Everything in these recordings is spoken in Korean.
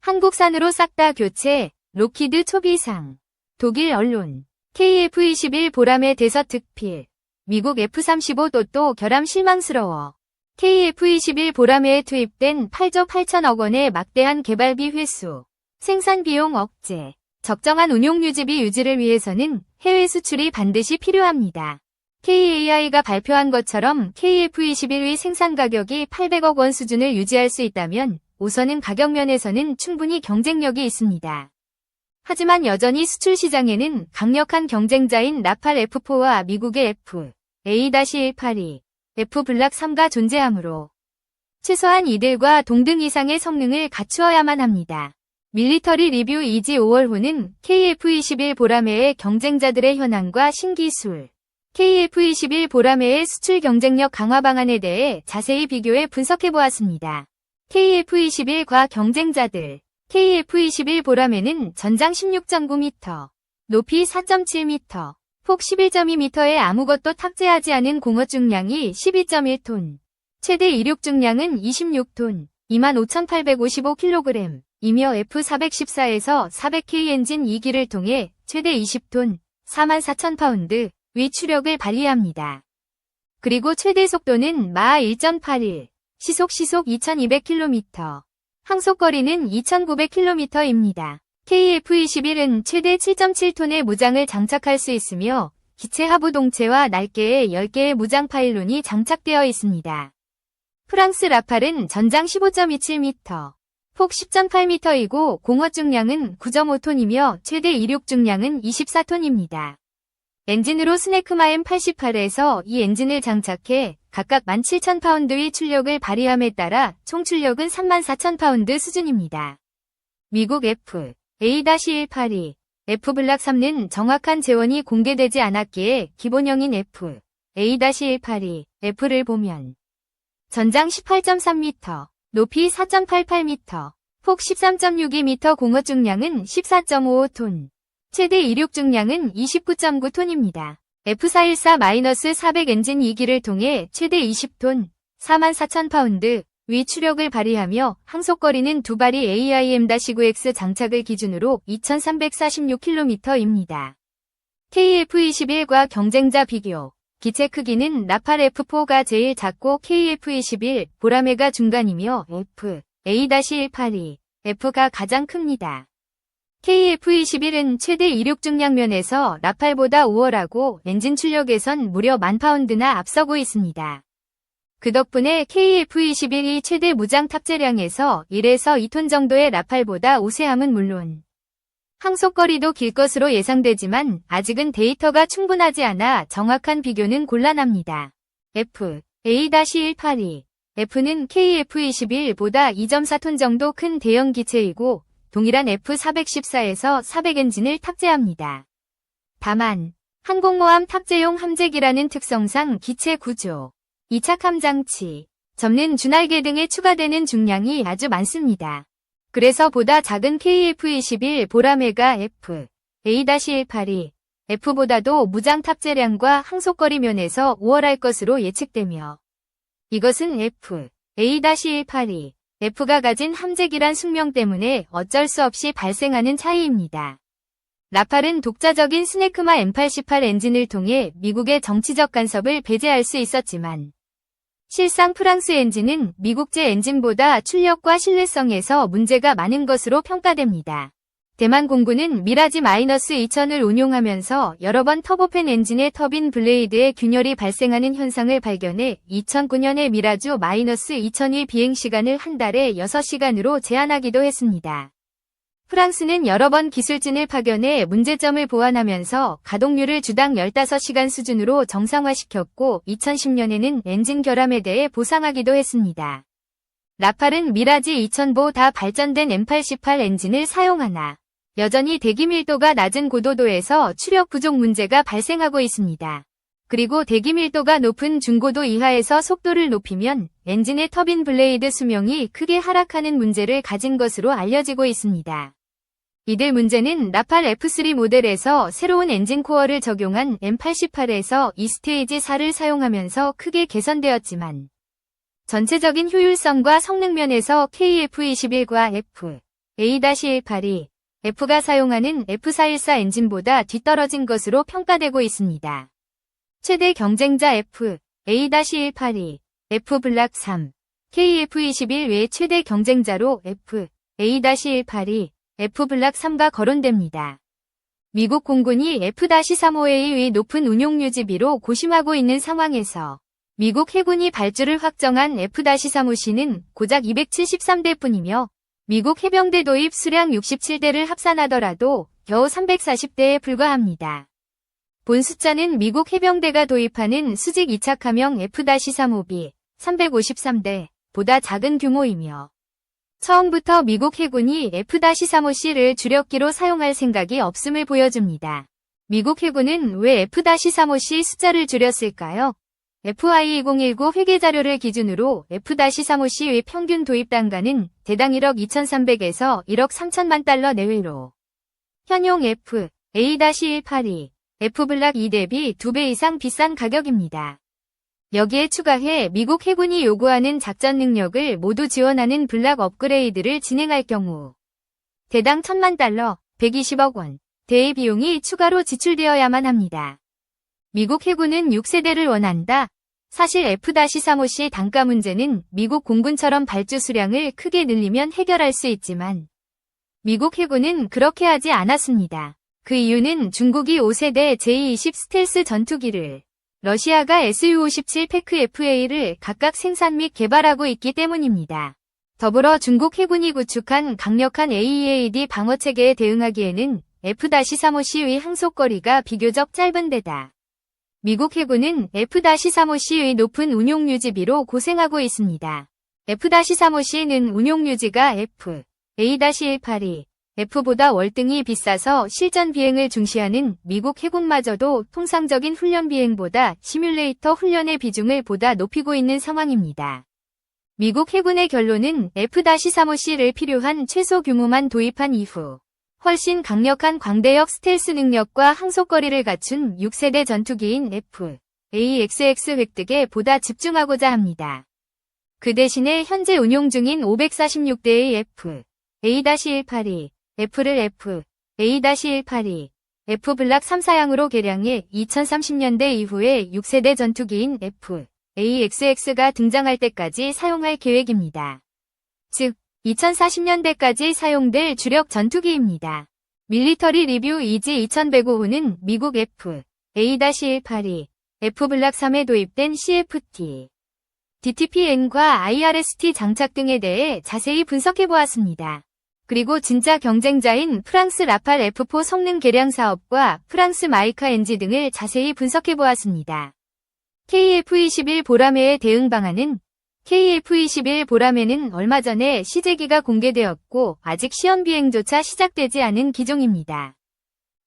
한국산으로 싹 다 교체, 록히드 초비상. 독일 언론. KF-21 보람의 대서특필. 미국 F-35도 결함 실망스러워. KF-21 보람회에 투입된 8조 8천억 원의 막대한 개발비 회수. 생산 비용 억제. 적정한 운용 유지비 유지를 위해서는 해외 수출이 반드시 필요합니다. KAI가 발표한 것처럼 KF-21의 생산 가격이 800억 원 수준을 유지할 수 있다면 우선은 가격 면에서는 충분히 경쟁력이 있습니다. 하지만 여전히 수출 시장에는 강력한 경쟁자인 라팔 F4와 미국의 F/A-182, F-블락3가 존재하므로 최소한 이들과 동등 이상의 성능을 갖추어야만 합니다. 밀리터리 리뷰 2지 5월호는 KF-21 보람회의 경쟁자들의 현황과 신기술, KF-21 보람회의 수출 경쟁력 강화 방안에 대해 자세히 비교해 분석해보았습니다. KF-21과 경쟁자들. KF-21 보람회는 전장 16.9m, 높이 4.7m, 폭 11.2m에 아무것도 탑재하지 않은 공허 중량이 12.1톤, 최대 이륙 중량은 26톤, 25,855kg, 이며 F414에서 400K 엔진 2기를 통해 최대 20톤, 44,000파운드 위 추력을 발휘합니다. 그리고 최대 속도는 마하 1.81, 시속 2200km, 항속거리는 2900km입니다. KF-21은 최대 7.7톤의 무장을 장착할 수 있으며 기체 하부 동체와 날개에 10개의 무장 파일론이 장착되어 있습니다. 프랑스 라팔은 전장 15.27m, 폭 10.8m이고 공허 중량은 9.5톤이며 최대 이륙 중량은 24톤입니다. 엔진으로 스네크마 M88에서 이 엔진을 장착해 각각 17,000파운드의 출력을 발휘함에 따라 총 출력은 34,000파운드 수준입니다. 미국 F/A-182, F-블락3는 정확한 재원이 공개되지 않았기에 기본형인 F/A-182, F를 보면 전장 18.3m, 높이 4.88m, 폭 13.62m 공허 중량은 14.55톤, 최대 이륙 중량은 29.9톤입니다. F414-400 엔진 2기를 통해 최대 20톤, 44,000파운드 위 추력을 발휘하며 항속거리는 두 발이 AIM-9X 장착을 기준으로 2,346km입니다. KF-21과 경쟁자 비교. 기체 크기는 라팔 F4가 제일 작고 KF-21 보람회가 중간이며 F/A-182, F가 가장 큽니다. KF-21은 최대 이륙 중량 면에서 라팔보다 우월하고 엔진 출력에선 무려 10,000파운드나 앞서고 있습니다. 그 덕분에 KF-21이 최대 무장 탑재량에서 1에서 2톤 정도의 라팔보다 우세함은 물론 항속거리도 길 것으로 예상되지만 아직은 데이터가 충분하지 않아 정확한 비교는 곤란합니다. F/A-182, F는 KF-21보다 2.4톤 정도 큰 대형 기체이고 동일한 F414에서 400 엔진을 탑재합니다. 다만 항공모함 탑재용 함재기라는 특성상 기체 구조, 이착함 장치, 접는 주날개 등에 추가되는 중량이 아주 많습니다. 그래서 보다 작은 KF-21 보람회가 F/A-182, F보다도 무장 탑재량과 항속거리 면에서 우월할 것으로 예측되며 이것은 F/A-182, F가 가진 함재기란 숙명 때문에 어쩔 수 없이 발생하는 차이입니다. 라팔은 독자적인 스네크마 M88 엔진을 통해 미국의 정치적 간섭을 배제할 수 있었지만 실상 프랑스 엔진은 미국제 엔진보다 출력과 신뢰성에서 문제가 많은 것으로 평가됩니다. 대만 공군은 미라지-2000을 운용하면서 여러 번 터보팬 엔진의 터빈 블레이드에 균열이 발생하는 현상을 발견해 2009년에 미라주-2000의 비행시간을 한 달에 6시간으로 제한하기도 했습니다. 프랑스는 여러 번 기술진을 파견해 문제점을 보완하면서 가동률을 주당 15시간 수준으로 정상화시켰고 2010년에는 엔진 결함에 대해 보상하기도 했습니다. 라팔은 미라지-2000보다 발전된 M88 엔진을 사용하나 여전히 대기 밀도가 낮은 고도도에서 추력 부족 문제가 발생하고 있습니다. 그리고 대기 밀도가 높은 중고도 이하에서 속도를 높이면 엔진의 터빈 블레이드 수명이 크게 하락하는 문제를 가진 것으로 알려지고 있습니다. 이들 문제는 라팔 F3 모델에서 새로운 엔진 코어를 적용한 M88에서 이스테이지 4를 사용하면서 크게 개선되었지만 전체적인 효율성과 성능 면에서 KF-21과 F A-182, F가 사용하는 F414 엔진보다 뒤떨어진 것으로 평가되고 있습니다. 최대 경쟁자 F, A-182, F-블락 3, KF-21 외 최대 경쟁자로 F, A-182, F-블락 3가 거론됩니다. 미국 공군이 F-35A의 높은 운용 유지비로 고심하고 있는 상황에서 미국 해군이 발주를 확정한 F-35C는 고작 273대뿐이며 미국 해병대 도입 수량 67대를 합산하더라도 겨우 340대에 불과합니다. 본 숫자는 미국 해병대가 도입하는 수직 이착함형 F-35B 353대 보다 작은 규모이며 처음부터 미국 해군이 F-35C를 주력기로 사용할 생각이 없음을 보여줍니다. 미국 해군은 왜 F-35C 숫자를 줄였을까요? FI2019 회계자료를 기준으로 F-35C의 평균 도입 단가는 대당 1억 2,300에서 1억 3천만 달러 내외로 현용 F, A-182, F블락 2 대비 2배 이상 비싼 가격입니다. 여기에 추가해 미국 해군이 요구하는 작전 능력을 모두 지원하는 블락 업그레이드를 진행할 경우 대당 1,000만 달러, 120억 원 대의 비용이 추가로 지출되어야만 합니다. 미국 해군은 6세대를 원한다. 사실 F-35C 단가 문제는 미국 공군처럼 발주 수량을 크게 늘리면 해결할 수 있지만 미국 해군은 그렇게 하지 않았습니다. 그 이유는 중국이 5세대 J-20 스텔스 전투기를 러시아가 Su-57 패크 FA를 각각 생산 및 개발하고 있기 때문입니다. 더불어 중국 해군이 구축한 강력한 AEAD 방어체계에 대응하기에는 F-35C의 항속거리가 비교적 짧은 데다 미국 해군은 F-35C의 높은 운용 유지비로 고생하고 있습니다. F-35C는 운용 유지가 F, A-182, F보다 월등히 비싸서 실전 비행을 중시하는 미국 해군마저도 통상적인 훈련 비행보다 시뮬레이터 훈련의 비중을 보다 높이고 있는 상황입니다. 미국 해군의 결론은 F-35C를 필요한 최소 규모만 도입한 이후 훨씬 강력한 광대역 스텔스 능력과 항속거리를 갖춘 6세대 전투기인 F, AXX 획득에 보다 집중하고자 합니다. 그 대신에 현재 운용 중인 546대의 F, A-182, F를 F, A-182, F블락 3 사양으로 개량해 2030년대 이후에 6세대 전투기인 F, AXX가 등장할 때까지 사용할 계획입니다. 즉, 2040년대까지 사용될 주력 전투기입니다. 밀리터리 리뷰 이지 2105호는 미국 F, A-182, F블락 3에 도입된 CFT, DTPN과 IRST 장착 등에 대해 자세히 분석해보았습니다. 그리고 진짜 경쟁자인 프랑스 라팔 F4 성능 개량 사업과 프랑스 마이카 엔지 등을 자세히 분석해보았습니다. KF-21 보라매의 대응 방안은 KF-21 보라매는 얼마 전에 시제기가 공개되었고 아직 시험 비행조차 시작되지 않은 기종입니다.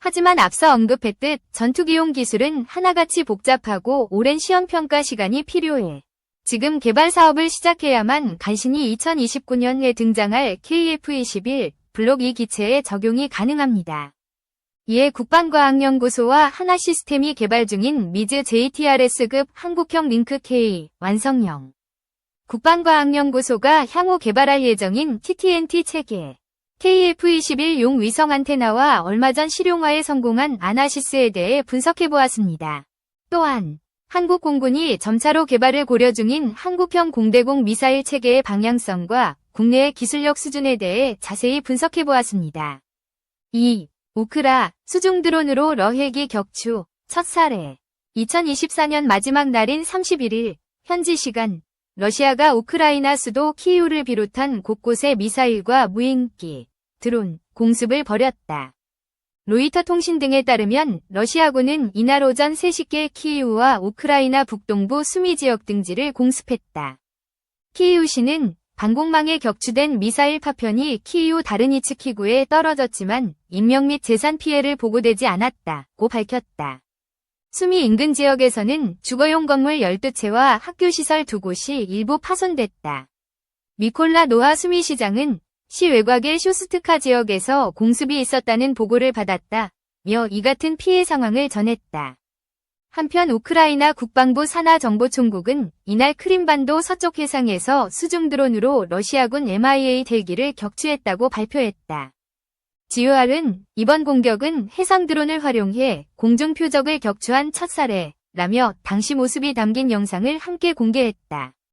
하지만 앞서 언급했듯 전투기용 기술은 하나같이 복잡하고 오랜 시험 평가 시간이 필요해 지금 개발 사업을 시작해야만 간신히 2029년에 등장할 KF-21 블록 2 기체에 적용이 가능합니다. 이에 국방과학연구소와 하나시스템이 개발 중인 미즈 JTRS급 한국형 링크 K 완성형 국방과학연구소가 향후 개발할 예정인 TTNT 체계 KF-21용 위성 안테나와 얼마 전 실용화에 성공한 아나시스에 대해 분석해보았습니다. 또한 한국 공군이 점차로 개발을 고려 중인 한국형 공대공 미사일 체계의 방향성과 국내의 기술력 수준에 대해 자세히 분석해보았습니다. 2. 우크라 수중 드론으로 러헬기 격추 첫 사례 2024년 마지막 날인 31일 현지 시간 러시아가 우크라이나 수도 키이우를 비롯한 곳곳에 미사일과 무인기, 드론, 공습을 벌였다. 로이터 통신 등에 따르면 러시아군은 이날 오전 3시께 키이우와 우크라이나 북동부 수미 지역 등지를 공습했다. 키이우시는 방공망에 격추된 미사일 파편이 키이우 다르니츠키구에 떨어졌지만 인명 및 재산 피해를 보고되지 않았다고 밝혔다. 수미 인근 지역에서는 주거용 건물 12채와 학교시설 2곳이 일부 파손됐다. 미콜라 노하 수미시장은 시 외곽의 쇼스트카 지역에서 공습이 있었다는 보고를 받았다며 이 같은 피해 상황을 전했다. 한편 우크라이나 국방부 산하정보총국은 이날 크림반도 서쪽 해상에서 수중 드론으로 러시아군 MIA 헬기를 격추했다고 발표했다. GOR은 이번 공격은 해상 드론을 활용해 공중 표적을 격추한 첫 사례라며 당시 모습이 담긴 영상을 함께 공개했다.